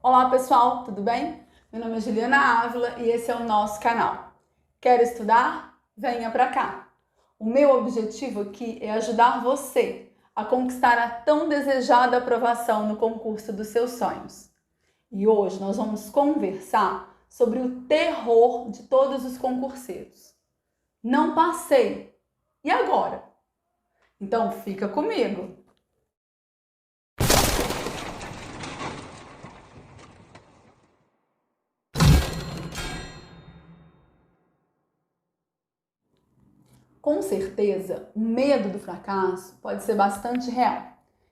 Olá pessoal, tudo bem? Meu nome é Juliana Ávila e esse é o nosso canal. Quer estudar? Venha para cá! O meu objetivo aqui é ajudar você a conquistar a tão desejada aprovação no concurso dos seus sonhos. E hoje nós vamos conversar sobre o terror de todos os concurseiros. Não passei! E agora? Então fica comigo! Com certeza, o medo do fracasso pode ser bastante real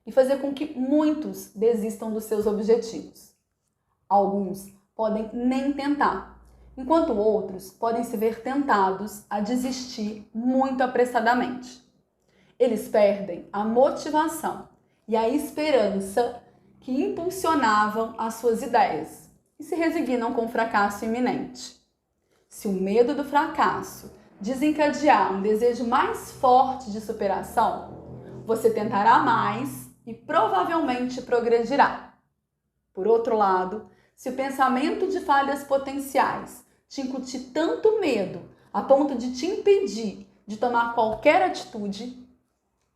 e fazer com que muitos desistam dos seus objetivos. Alguns podem nem tentar, enquanto outros podem se ver tentados a desistir muito apressadamente. Eles perdem a motivação e a esperança que impulsionavam as suas ideias e se resignam com o fracasso iminente. Se o medo do fracasso desencadear um desejo mais forte de superação, você tentará mais e provavelmente progredirá. Por outro lado, se o pensamento de falhas potenciais te incutir tanto medo a ponto de te impedir de tomar qualquer atitude,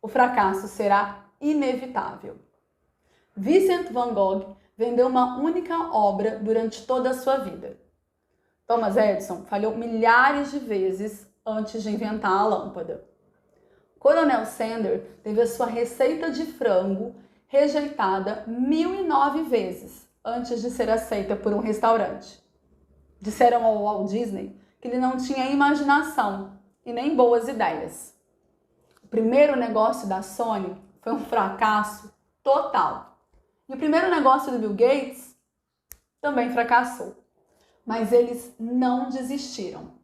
o fracasso será inevitável. Vincent van Gogh vendeu uma única obra durante toda a sua vida. Thomas Edison falhou milhares de vezes antes de inventar a lâmpada. Coronel Sanders teve a sua receita de frango rejeitada 1009 vezes antes de ser aceita por um restaurante. Disseram ao Walt Disney que ele não tinha imaginação e nem boas ideias. O primeiro negócio da Sony foi um fracasso total. E o primeiro negócio do Bill Gates também fracassou. Mas eles não desistiram.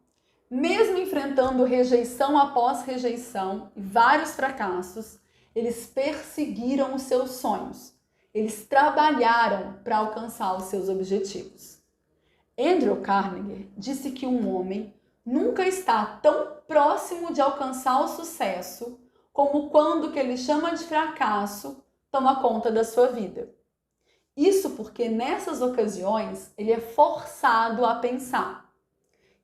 Mesmo enfrentando rejeição após rejeição e vários fracassos, eles perseguiram os seus sonhos. Eles trabalharam para alcançar os seus objetivos. Andrew Carnegie disse que um homem nunca está tão próximo de alcançar o sucesso como quando o que ele chama de fracasso toma conta da sua vida. Isso porque nessas ocasiões ele é forçado a pensar.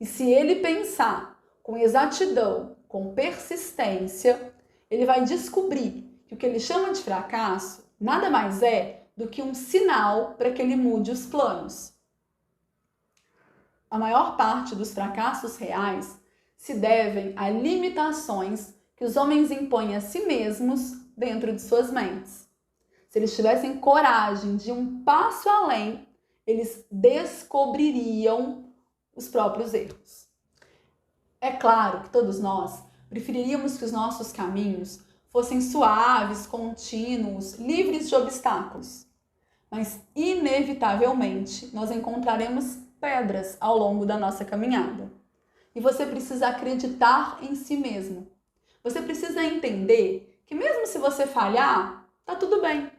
E se ele pensar com exatidão, com persistência, ele vai descobrir que o que ele chama de fracasso nada mais é do que um sinal para que ele mude os planos. A maior parte dos fracassos reais se devem a limitações que os homens impõem a si mesmos dentro de suas mentes. Se eles tivessem coragem de ir um passo além, eles descobririam os próprios erros. É claro que todos nós preferiríamos que os nossos caminhos fossem suaves, contínuos, livres de obstáculos. Mas, inevitavelmente, nós encontraremos pedras ao longo da nossa caminhada. E você precisa acreditar em si mesmo. Você precisa entender que mesmo se você falhar, tá tudo bem.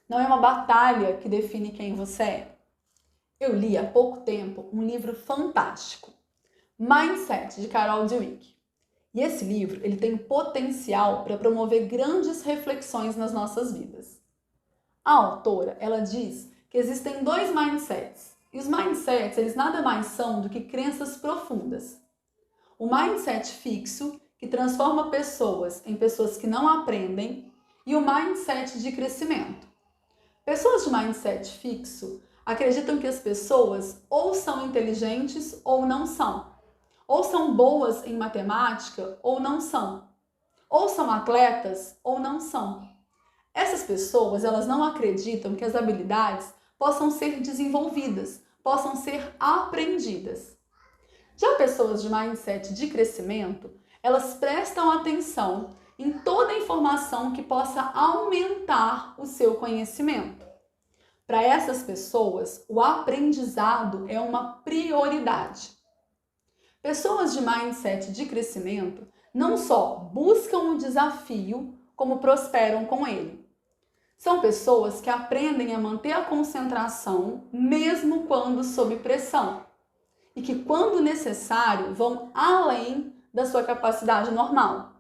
Não é uma batalha que define quem você é. Eu li há pouco tempo um livro fantástico, Mindset, de Carol Dweck. E esse livro ele tem potencial para promover grandes reflexões nas nossas vidas. A autora ela diz que existem dois mindsets. E os mindsets eles nada mais são do que crenças profundas. O mindset fixo, que transforma pessoas em pessoas que não aprendem, e o mindset de crescimento. Pessoas de mindset fixo acreditam que as pessoas ou são inteligentes ou não são. Ou são boas em matemática ou não são. Ou são atletas ou não são. Essas pessoas, elas não acreditam que as habilidades possam ser desenvolvidas, possam ser aprendidas. Já pessoas de mindset de crescimento, elas prestam atenção em toda a informação que possa aumentar o seu conhecimento. Para essas pessoas, o aprendizado é uma prioridade. Pessoas de mindset de crescimento não só buscam o desafio, como prosperam com ele. São pessoas que aprendem a manter a concentração, mesmo quando sob pressão, e que, quando necessário, vão além da sua capacidade normal.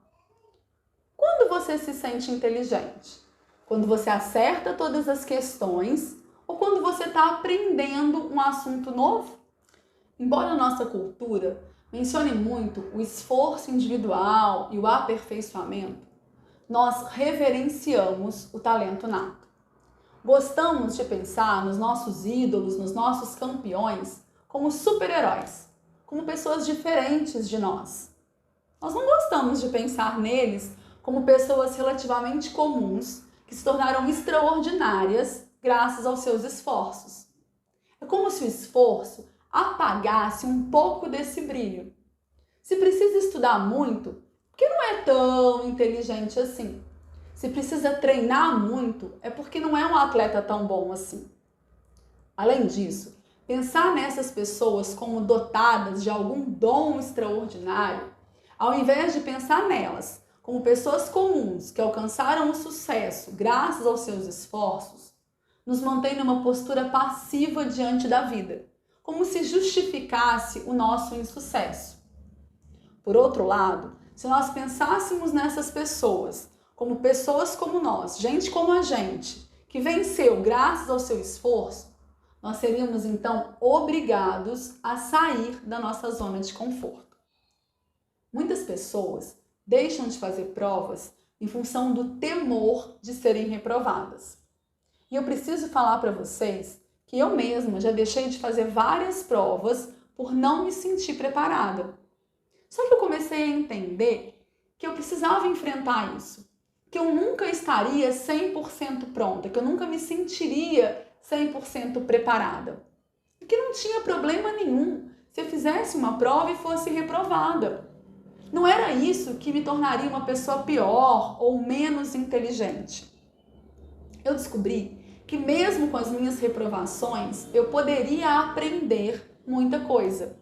Quando você se sente inteligente? Quando você acerta todas as questões ou quando você está está aprendendo um assunto novo? Embora a nossa cultura mencione muito o esforço individual e o aperfeiçoamento, nós reverenciamos o talento nato. Gostamos de pensar nos nossos ídolos, nos nossos campeões, como super-heróis, como pessoas diferentes de nós. Nós não gostamos de pensar neles como pessoas relativamente comuns que se tornaram extraordinárias graças aos seus esforços. É como se o esforço apagasse um pouco desse brilho. Se precisa estudar muito, porque não é tão inteligente assim. Se precisa treinar muito, é porque não é um atleta tão bom assim. Além disso, pensar nessas pessoas como dotadas de algum dom extraordinário, ao invés de pensar nelas como pessoas comuns que alcançaram o sucesso graças aos seus esforços, nos mantém numa postura passiva diante da vida, como se justificasse o nosso insucesso. Por outro lado, se nós pensássemos nessas pessoas como nós, gente como a gente, que venceu graças ao seu esforço, nós seríamos então obrigados a sair da nossa zona de conforto. Muitas pessoas deixam de fazer provas em função do temor de serem reprovadas. E eu preciso falar para vocês que eu mesma já deixei de fazer várias provas por não me sentir preparada. Só que eu comecei a entender que eu precisava enfrentar isso, que eu nunca estaria 100% pronta, que eu nunca me sentiria 100% preparada. E que não tinha problema nenhum se eu fizesse uma prova e fosse reprovada. Não era isso que me tornaria uma pessoa pior ou menos inteligente. Eu descobri que mesmo com as minhas reprovações, eu poderia aprender muita coisa.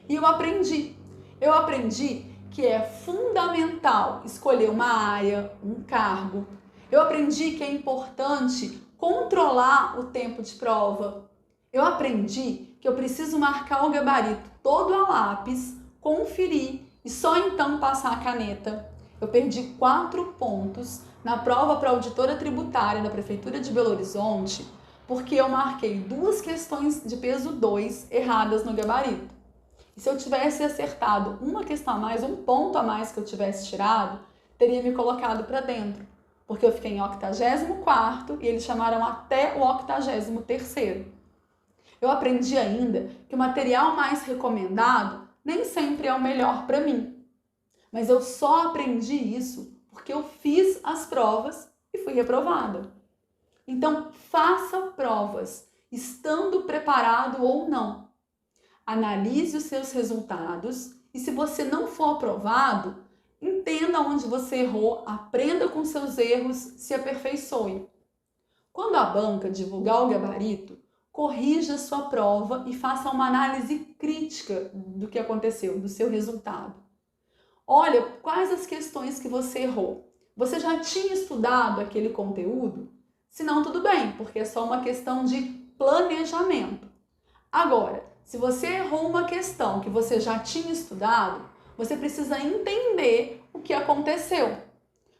E eu aprendi. Eu aprendi que é fundamental escolher uma área, um cargo. Eu aprendi que é importante controlar o tempo de prova. Eu aprendi que eu preciso marcar o gabarito todo a lápis, conferir e só então passar a caneta. Eu perdi 4 pontos na prova para auditora tributária da Prefeitura de Belo Horizonte porque eu marquei 2 questões de peso 2 erradas no gabarito. E se eu tivesse acertado uma questão a mais, um ponto a mais que eu tivesse tirado, teria me colocado para dentro. Porque eu fiquei em 84º e eles chamaram até o 83º. Eu aprendi ainda que o material mais recomendado nem sempre é o melhor para mim. Mas eu só aprendi isso porque eu fiz as provas e fui reprovada. Então, faça provas, estando preparado ou não. Analise os seus resultados e se você não for aprovado, entenda onde você errou, aprenda com seus erros, se aperfeiçoe. Quando a banca divulgar o gabarito, corrija sua prova e faça uma análise crítica do que aconteceu, do seu resultado. Olha quais as questões que você errou. Você já tinha estudado aquele conteúdo? Se não, tudo bem, porque é só uma questão de planejamento. Agora, se você errou uma questão que você já tinha estudado, você precisa entender o que aconteceu.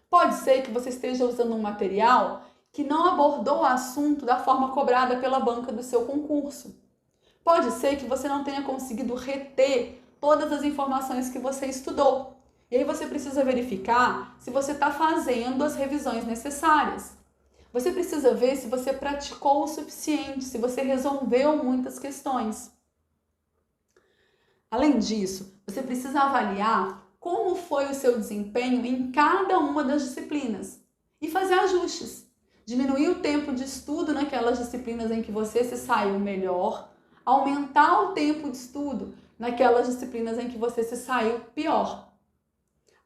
Pode ser que você esteja usando um material que não abordou o assunto da forma cobrada pela banca do seu concurso. Pode ser que você não tenha conseguido reter todas as informações que você estudou. E aí você precisa verificar se você está fazendo as revisões necessárias. Você precisa ver se você praticou o suficiente, se você resolveu muitas questões. Além disso, você precisa avaliar como foi o seu desempenho em cada uma das disciplinas e fazer ajustes. Diminuir o tempo de estudo naquelas disciplinas em que você se saiu melhor, aumentar o tempo de estudo naquelas disciplinas em que você se saiu pior.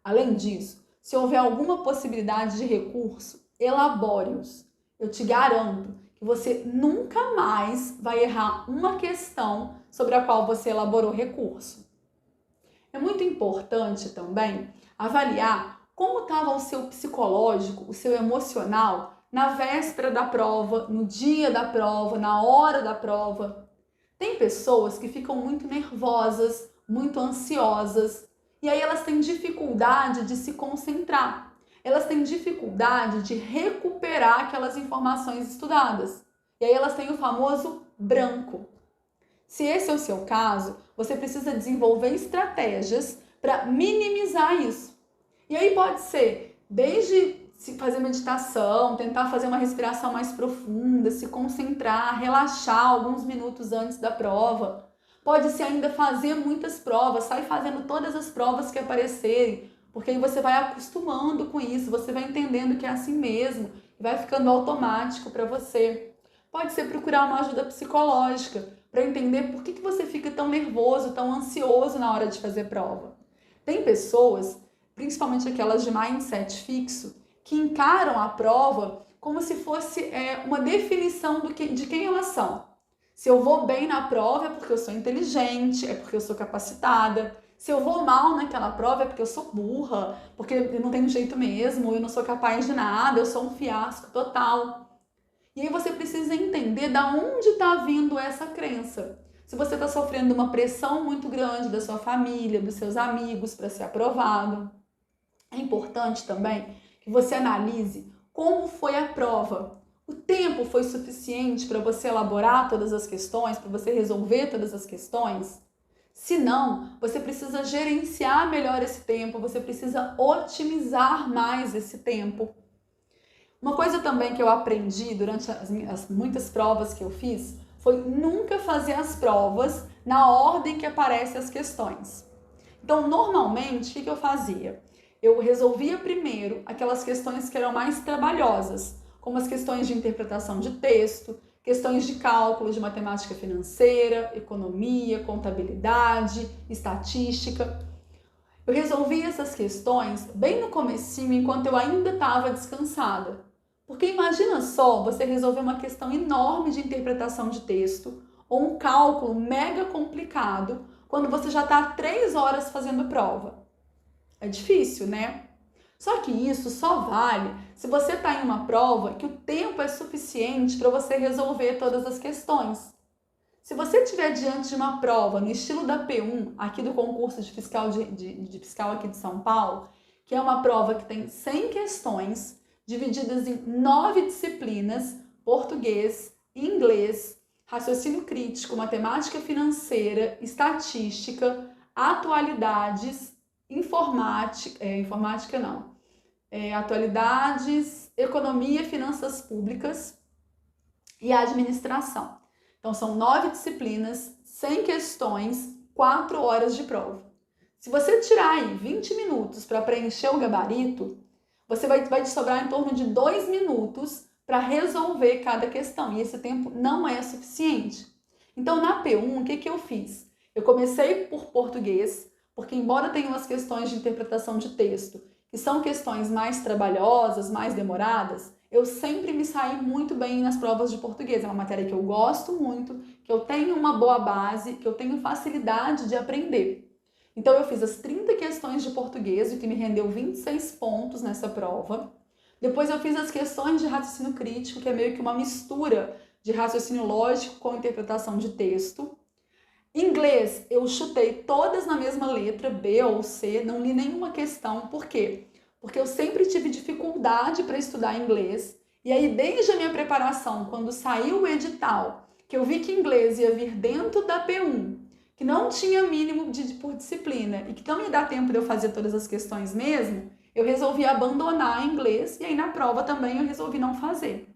Além disso, se houver alguma possibilidade de recurso, elabore-os. Eu te garanto que você nunca mais vai errar uma questão sobre a qual você elaborou recurso. É muito importante também avaliar como estava o seu psicológico, o seu emocional na véspera da prova, no dia da prova, na hora da prova. Tem pessoas que ficam muito nervosas, muito ansiosas, e aí elas têm dificuldade de se concentrar. Elas têm dificuldade de recuperar aquelas informações estudadas. E aí elas têm o famoso branco. Se esse é o seu caso, você precisa desenvolver estratégias para minimizar isso. E aí pode ser desde se fazer meditação, tentar fazer uma respiração mais profunda, se concentrar, relaxar alguns minutos antes da prova. Pode ser ainda fazer muitas provas, sai fazendo todas as provas que aparecerem, porque aí você vai acostumando com isso, você vai entendendo que é assim mesmo, e vai ficando automático para você. Pode ser procurar uma ajuda psicológica, para entender por que você fica tão nervoso, tão ansioso na hora de fazer prova. Tem pessoas, principalmente aquelas de mindset fixo, que encaram a prova como se fosse uma definição de quem elas são. Se eu vou bem na prova é porque eu sou inteligente, é porque eu sou capacitada. Se eu vou mal naquela prova é porque eu sou burra, porque eu não tenho jeito mesmo, eu não sou capaz de nada, eu sou um fiasco total. E aí você precisa entender de onde está vindo essa crença. Se você está sofrendo uma pressão muito grande da sua família, dos seus amigos para ser aprovado. É importante também que você analise como foi a prova. O tempo foi suficiente para você elaborar todas as questões, para você resolver todas as questões? Se não, você precisa gerenciar melhor esse tempo, você precisa otimizar mais esse tempo. Uma coisa também que eu aprendi durante as muitas provas que eu fiz foi nunca fazer as provas na ordem que aparecem as questões. Então, normalmente, o que eu fazia? Eu resolvia primeiro aquelas questões que eram mais trabalhosas, como as questões de interpretação de texto, questões de cálculo, de matemática financeira, economia, contabilidade, estatística. Eu resolvia essas questões bem no comecinho, enquanto eu ainda estava descansada. Porque imagina só você resolver uma questão enorme de interpretação de texto ou um cálculo mega complicado quando você já está 3 horas fazendo prova. É difícil, né? Só que isso só vale se você está em uma prova que o tempo é suficiente para você resolver todas as questões. Se você estiver diante de uma prova no estilo da P1, aqui do concurso de fiscal, de fiscal aqui de São Paulo, que é uma prova que tem 100 questões, divididas em 9 disciplinas, português, inglês, raciocínio crítico, matemática financeira, estatística, atualidades, atualidades, economia, finanças públicas e administração. Então são 9 disciplinas, 100 questões, 4 horas de prova. Se você tirar aí 20 minutos para preencher o gabarito, você vai te sobrar em torno de 2 minutos para resolver cada questão. E esse tempo não é suficiente. Então, na P1, o que eu fiz? Eu comecei por português, porque embora tenha umas questões de interpretação de texto, que são questões mais trabalhosas, mais demoradas, eu sempre me saí muito bem nas provas de português. É uma matéria que eu gosto muito, que eu tenho uma boa base, que eu tenho facilidade de aprender. Então, eu fiz as 30 questões de português, o que me rendeu 26 pontos nessa prova. Depois, eu fiz as questões de raciocínio crítico, que é meio que uma mistura de raciocínio lógico com interpretação de texto. Inglês, eu chutei todas na mesma letra, B ou C, não li nenhuma questão. Por quê? Porque eu sempre tive dificuldade para estudar inglês. E aí, desde a minha preparação, quando saiu o edital, que eu vi que inglês ia vir dentro da P1, que não tinha mínimo por disciplina e que não ia dar tempo de eu fazer todas as questões mesmo, eu resolvi abandonar inglês e aí na prova também eu resolvi não fazer.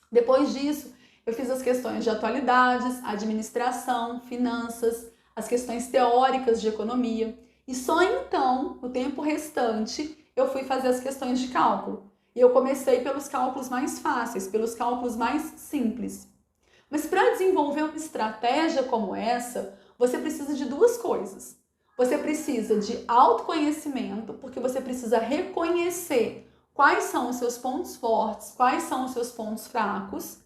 Depois disso, eu fiz as questões de atualidades, administração, finanças, as questões teóricas de economia e só então, no tempo restante, eu fui fazer as questões de cálculo. E eu comecei pelos cálculos mais fáceis, pelos cálculos mais simples. Mas para desenvolver uma estratégia como essa, você precisa de 2 coisas. Você precisa de autoconhecimento, porque você precisa reconhecer quais são os seus pontos fortes, quais são os seus pontos fracos.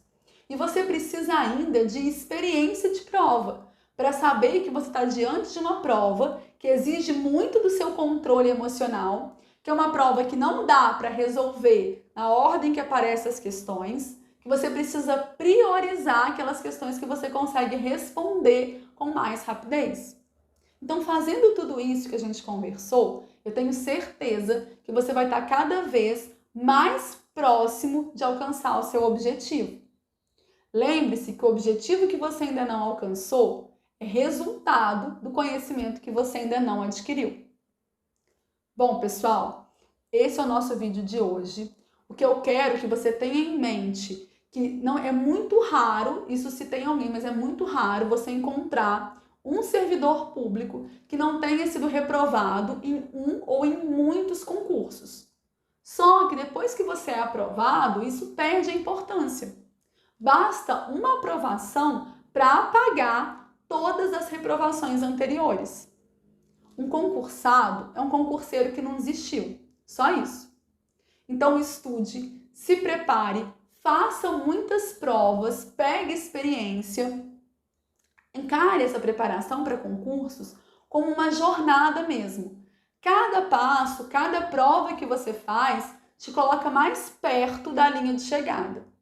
E você precisa ainda de experiência de prova, para saber que você está diante de uma prova que exige muito do seu controle emocional, que é uma prova que não dá para resolver na ordem que aparecem as questões, que você precisa priorizar aquelas questões que você consegue responder com mais rapidez. Então, fazendo tudo isso que a gente conversou, eu tenho certeza que você vai estar cada vez mais próximo de alcançar o seu objetivo. Lembre-se que o objetivo que você ainda não alcançou é resultado do conhecimento que você ainda não adquiriu. Bom, pessoal, esse é o nosso vídeo de hoje. O que eu quero que você tenha em mente que não é muito raro, isso se tem alguém, mas é muito raro você encontrar um servidor público que não tenha sido reprovado em um ou em muitos concursos. Só que depois que você é aprovado, isso perde a importância. Basta uma aprovação para apagar todas as reprovações anteriores. Um concursado é um concurseiro que não desistiu, só isso. Então estude, se prepare, faça muitas provas, pegue experiência, encare essa preparação para concursos como uma jornada mesmo. Cada passo, cada prova que você faz te coloca mais perto da linha de chegada.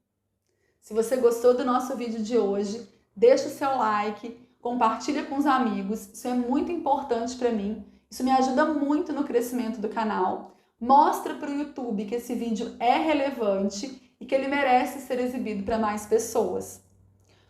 Se você gostou do nosso vídeo de hoje, deixa o seu like, compartilha com os amigos, isso é muito importante para mim, isso me ajuda muito no crescimento do canal. Mostra para o YouTube que esse vídeo é relevante e que ele merece ser exibido para mais pessoas.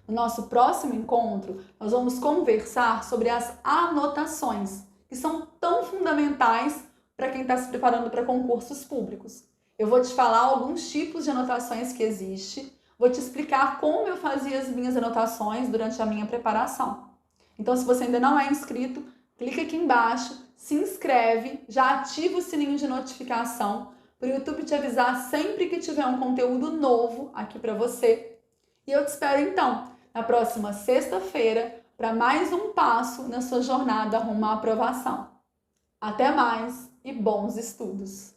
No nosso próximo encontro, nós vamos conversar sobre as anotações, que são tão fundamentais para quem está se preparando para concursos públicos. Eu vou te falar alguns tipos de anotações que existem, vou te explicar como eu fazia as minhas anotações durante a minha preparação. Então, se você ainda não é inscrito, clica aqui embaixo, se inscreve, já ativa o sininho de notificação para o YouTube te avisar sempre que tiver um conteúdo novo aqui para você. E eu te espero então na próxima sexta-feira para mais um passo na sua jornada rumo à aprovação. Até mais e bons estudos!